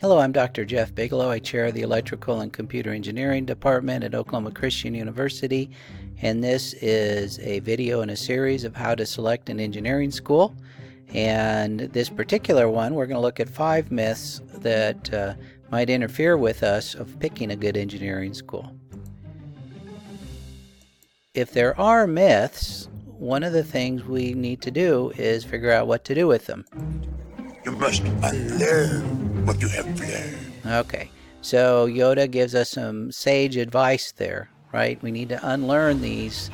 Hello, I'm Dr. Jeff Bigelow. I chair the Electrical and Computer Engineering Department at Oklahoma Christian University, and this is a video in a series of how to select an engineering school. And this particular one, we're going to look at 5 myths that might interfere with us of picking a good engineering school. If there are myths, one of the things we need to do is figure out what to do with them. You must unlearn what you have learned. Okay, so Yoda gives us some sage advice there, right? We need to unlearn these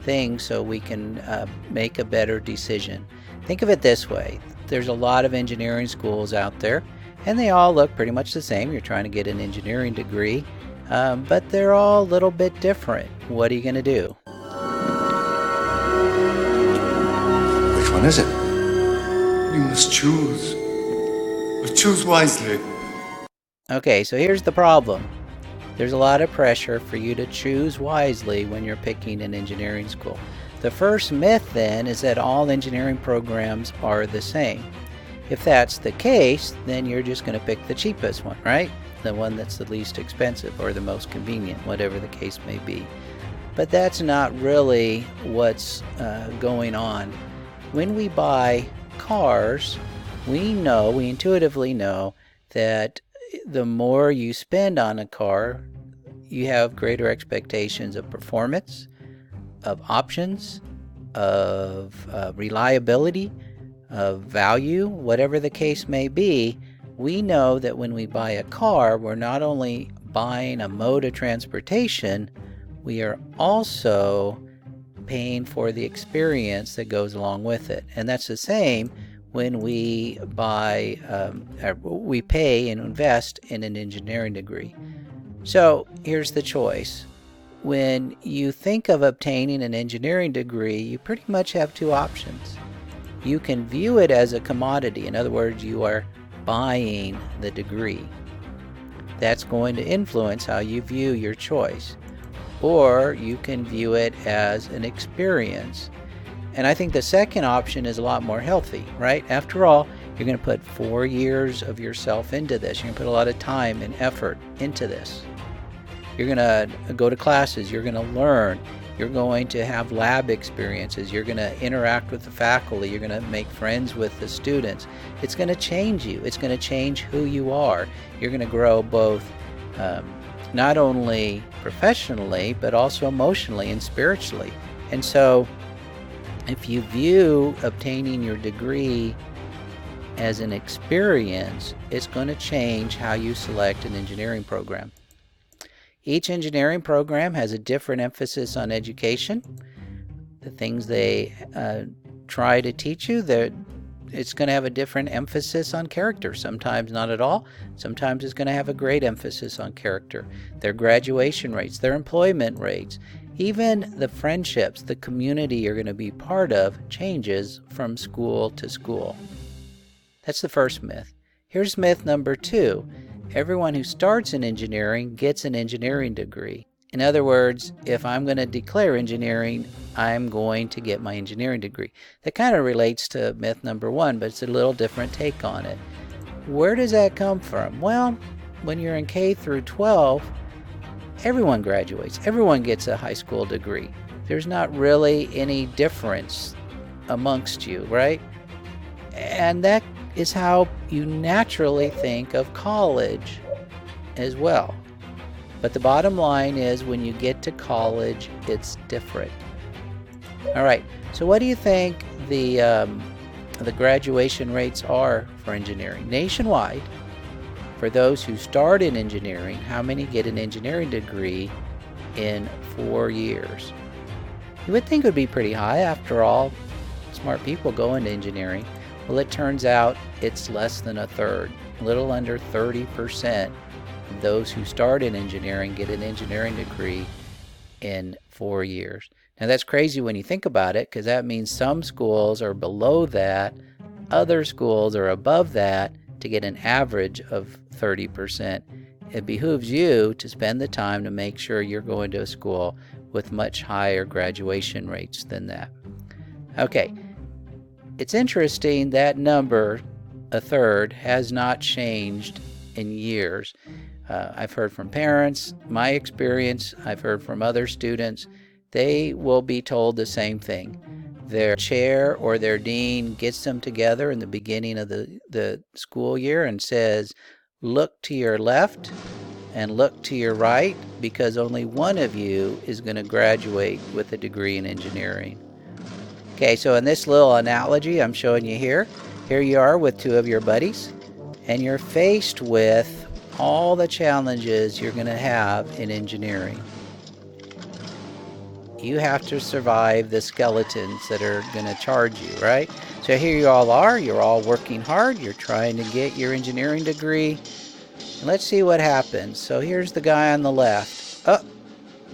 things so we can make a better decision. Think of it this way. There's a lot of engineering schools out there, and they all look pretty much the same. You're trying to get an engineering degree, but they're all a little bit different. What are you going to do? Which one is it? You must choose. But choose wisely. Okay, so here's the problem. There's a lot of pressure for you to choose wisely when you're picking an engineering school. The first myth then is that all engineering programs are the same. If that's the case, then you're just going to pick the cheapest one, right? The one that's the least expensive or the most convenient, whatever the case may be. But that's not really what's going on. When we buy cars, we intuitively know that the more you spend on a car, you have greater expectations of performance, of options, of reliability, of value, whatever the case may be. We know that when we buy a car, we're not only buying a mode of transportation, we are also paying for the experience that goes along with it. And that's the same when we we pay and invest in an engineering degree. So here's the choice. When you think of obtaining an engineering degree, you pretty much have 2 options. You can view it as a commodity. In other words, you are buying the degree. That's going to influence how you view your choice. Or you can view it as an experience. And I think the second option is a lot more healthy, right? After all, you're going to put 4 years of yourself into this. You're going to put a lot of time and effort into this. You're going to go to classes. You're going to learn. You're going to have lab experiences. You're going to interact with the faculty. You're going to make friends with the students. It's going to change you. It's going to change who you are. You're going to grow both not only professionally, but also emotionally and spiritually. And so if you view obtaining your degree as an experience, it's going to change how you select an engineering program. Each engineering program has a different emphasis on education. The things they try to teach you, it's going to have a different emphasis on character. Sometimes not at all. Sometimes it's going to have a great emphasis on character. Their graduation rates, their employment rates, even the friendships, the community you're going to be part of changes from school to school. That's the first myth. Here's myth number 2. Everyone who starts in engineering gets an engineering degree. In other words, if I'm going to declare engineering, I'm going to get my engineering degree. That kind of relates to myth number 1, but it's a little different take on it. Where does that come from? Well, when you're in K through 12, everyone graduates. Everyone gets a high school degree. There's not really any difference amongst you, right? And that is how you naturally think of college as well. But the bottom line is when you get to college, it's different. All right, so what do you think the graduation rates are for engineering? Nationwide, for those who start in engineering, how many get an engineering degree in 4 years? You would think it would be pretty high. After all, smart people go into engineering. Well, it turns out it's less than a third. A little under 30% of those who start in engineering get an engineering degree in 4 years. Now that's crazy when you think about it, because that means some schools are below that, other schools are above that to get an average of 30%. It behooves you to spend the time to make sure you're going to a school with much higher graduation rates than that. Okay, it's interesting that number, a third, has not changed in years. I've heard from parents, my experience, I've heard from other students. They will be told the same thing. Their chair or their dean gets them together in the beginning of the school year and says, look to your left and look to your right, because only one of you is going to graduate with a degree in engineering. Okay, so in this little analogy I'm showing you here you are with two of your buddies, and you're faced with all the challenges you're going to have in engineering. You have to survive the skeletons that are going to charge you, right? So here you all are, you're all working hard, you're trying to get your engineering degree. Let's see what happens. So here's the guy on the left. Oh,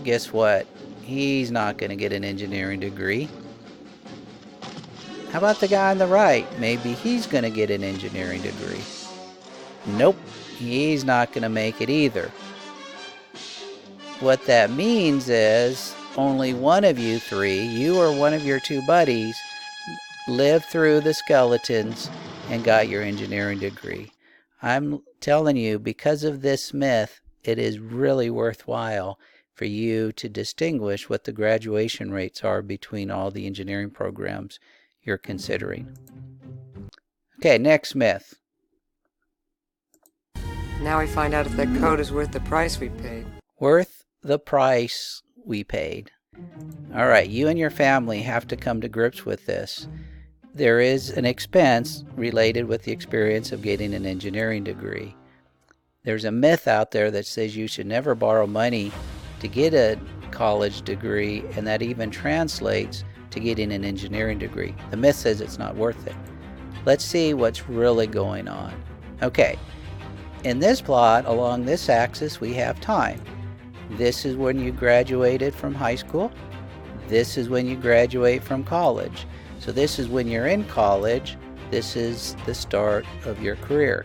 guess what? He's not going to get an engineering degree. How about the guy on the right? Maybe he's going to get an engineering degree. Nope, he's not going to make it either. What that means is only one of you three, you or one of your two buddies, lived through the skeletons and got your engineering degree. I'm telling you, because of this myth, it is really worthwhile for you to distinguish what the graduation rates are between all the engineering programs you're considering. Okay, next myth. Now we find out if that coat is worth the price we paid. Worth the price we paid. All right, you and your family have to come to grips with this. There is an expense related with the experience of getting an engineering degree. There's a myth out there that says you should never borrow money to get a college degree, and that even translates to getting an engineering degree. The myth says it's not worth it. Let's see what's really going on. Okay, in this plot, along this axis, we have time. This is when you graduated from high school. This is when you graduate from college. So this is when you're in college. This is the start of your career.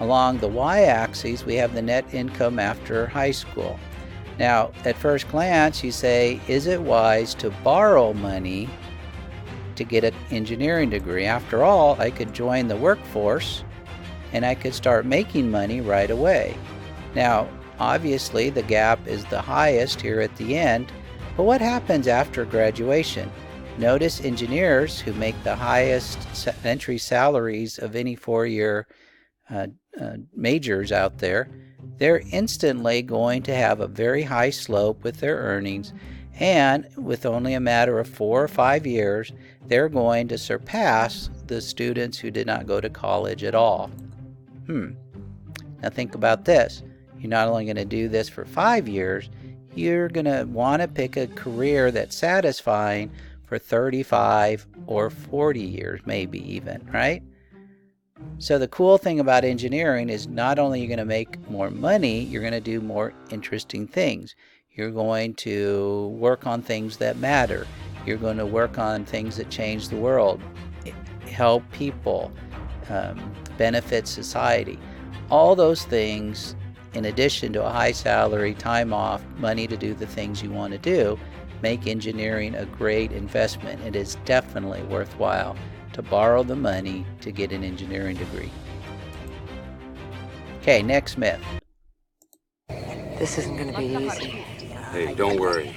Along the y-axis, we have the net income after high school. Now, at first glance, you say, is it wise to borrow money to get an engineering degree? After all, I could join the workforce and I could start making money right away. Now, obviously, the gap is the highest here at the end, but what happens after graduation? Notice engineers who make the highest entry salaries of any four-year majors out there, they're instantly going to have a very high slope with their earnings, and with only a matter of 4 or 5 years, they're going to surpass the students who did not go to college at all. Now think about this. You're not only going to do this for 5 years, you're going to want to pick a career that's satisfying for 35 or 40 years, maybe even, right? So the cool thing about engineering is not only are you going to make more money, you're going to do more interesting things. You're going to work on things that matter. You're going to work on things that change the world, help people, benefit society. All those things, in addition to a high salary, time off, money to do the things you want to do, make engineering a great investment. It is definitely worthwhile to borrow the money to get an engineering degree. Okay, next myth. This isn't going to be easy. Hey, don't worry.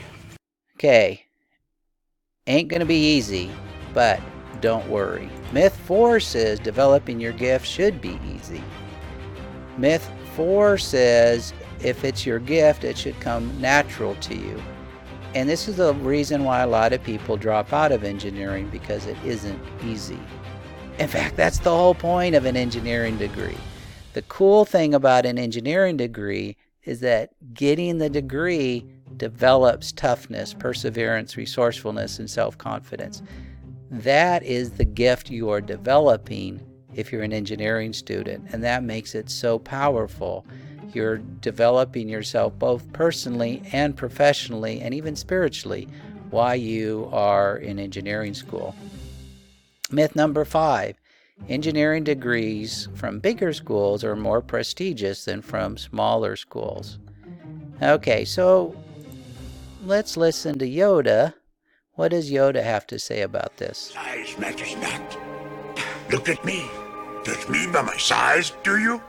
Okay, ain't gonna be easy, but don't worry. Myth 4 says developing your gift should be easy. Myth 4 says if it's your gift, it should come natural to you. And this is the reason why a lot of people drop out of engineering, because it isn't easy. In fact, that's the whole point of an engineering degree. The cool thing about an engineering degree is that getting the degree develops toughness, perseverance, resourcefulness, and self-confidence. That is the gift you are developing if you're an engineering student, and that makes it so powerful. You're developing yourself both personally and professionally and even spiritually while you are in engineering school. Myth number 5, engineering degrees from bigger schools are more prestigious than from smaller schools. Okay, so let's listen to Yoda. What does Yoda have to say about this? Size matters not. Look at me. Judge me by my size, do you?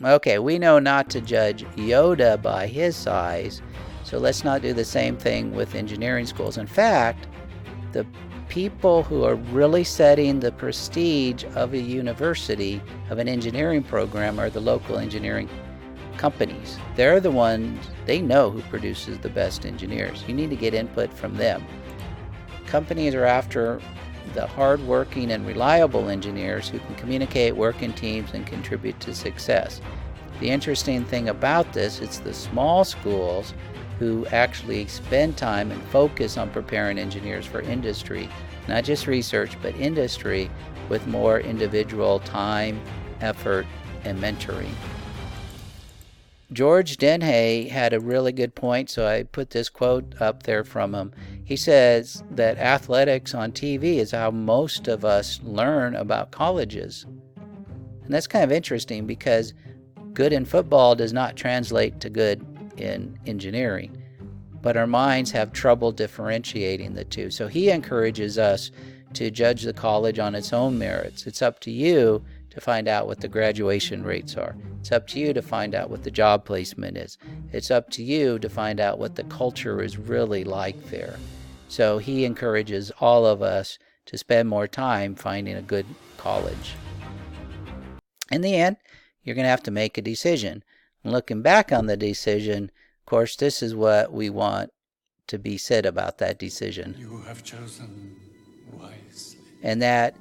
Okay, we know not to judge Yoda by his size, so let's not do the same thing with engineering schools. In fact, the people who are really setting the prestige of a university, of an engineering program, are the local engineering companies. They're the ones, they know who produces the best engineers. You need to get input from them. Companies are after the hardworking and reliable engineers who can communicate, work in teams, and contribute to success. The interesting thing about this, it's the small schools who actually spend time and focus on preparing engineers for industry, not just research, but industry, with more individual time, effort, and mentoring. George Denhay had a really good point, so I put this quote up there from him. He says that athletics on TV is how most of us learn about colleges. And that's kind of interesting because good in football does not translate to good in engineering, but our minds have trouble differentiating the two. So he encourages us to judge the college on its own merits. It's up to you to find out what the graduation rates are. It's up to you to find out what the job placement is. It's up to you to find out what the culture is really like there. So he encourages all of us to spend more time finding a good college. In the end, you're going to have to make a decision. And looking back on the decision, of course, this is what we want to be said about that decision. You have chosen wisely. And that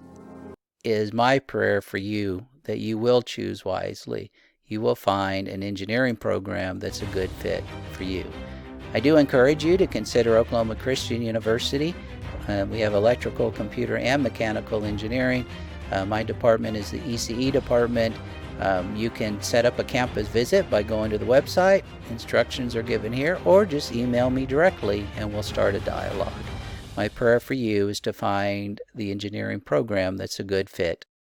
is my prayer for you, that you will choose wisely. You will find an engineering program that's a good fit for you. I do encourage you to consider Oklahoma Christian University. We have electrical, computer, and mechanical engineering. My department is the ECE department. You can set up a campus visit by going to the website. Instructions are given here, or just email me directly and we'll start a dialogue. My prayer for you is to find the engineering program that's a good fit